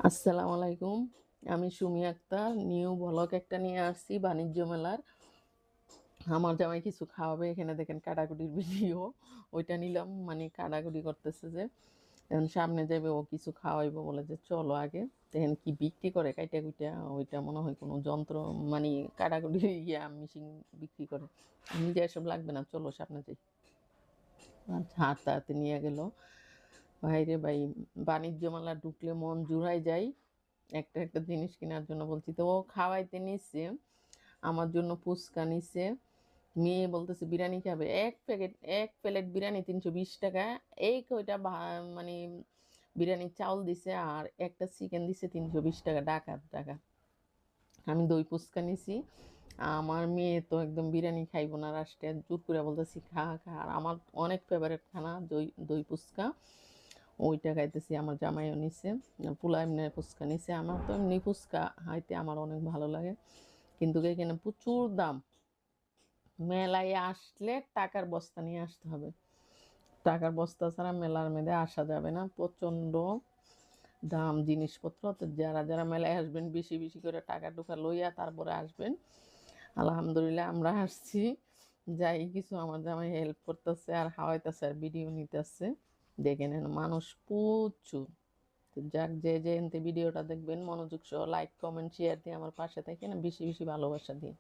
আসসালামু আলাইকুম। আমি সুমি আক্তার নিউ ভ্লগ একটা নিয়ে আসছি বাণিজ্য মেলার। আমার জামাই কিছু খাওয়াবে, এখানে দেখেন কাটাকুটির ভিডিও। ওইটা নিলাম, মানে কাটাকুটি করতেছে যে এখন সামনে যাবে, ও কিছু খাওয়াইবো বলে যে চলো আগে দেখেন কি বিক্রি করে কাইটা কুইটা। ওইটা মনে হয় কোনো যন্ত্র, মানে কাটাকুটির মেশিন বিক্রি করে। নিজে এসব লাগবে না, চলো সামনে যাই। আচ্ছা, হাঁটতে হাঁটতে নিয়ে গেল। ভাইরে ভাই, বাণিজ্য মেলা ঢুকলে মন জুড়াই যায় একটা একটা জিনিস কেনার জন্য। বলছি তো ও খাওয়াইতে নিচ্ছে, আমার জন্য ফুচকা নিচ্ছে। মেয়ে বলতেছে বিরিয়ানি খাবে, এক প্লেট বিরিয়ানি 320 টাকা। এই কয়টা মানে বিরিয়ানির চাউল দিছে আর একটা চিকেন দিছে 320 টাকা, ডাকাত টাকা। আমি দই ফুচকা নিছি। আমার মেয়ে তো একদম বিরিয়ানি খাইবো না, লাস্টে জোর করে বলতেছি খা খা। আর আমার অনেক ফেভারিট খানা দই দই ফুচকা, ওইটা খাইতেছি। আমার জামাইও নিছে, পোলা এমনি ফুচকা নিছে। আমার তো এমনি ফুচকা খাইতে আমার অনেক ভালো লাগে, কিন্তু এখানে প্রচুর দাম। মেলায় আসলে টাকার বস্তা নিয়ে আসতে হবে, টাকার বস্তা ছাড়া মেলার মধ্যে আসা যাবে না। প্রচণ্ড দাম জিনিসপত্র। তো যারা যারা মেলায় আসবেন বেশি বেশি করে টাকা টুকা লইয়া তারপরে আসবেন। আলহামদুলিল্লাহ আমরা আসছি, যাই কিছু আমার জামাই হেল্প করতেছে আর খাওয়াইতেছে আর ভিডিও নিতেছে। দেখে নেন মানুষ প্রচুর। তো যাক, যে যে এনতে ভিডিওটা দেখবেন মনোযোগ সহ লাইক কমেন্ট শেয়ার দিয়ে আমার পাশে থাকেন, বেশি বেশি ভালোবাসা দিয়ে।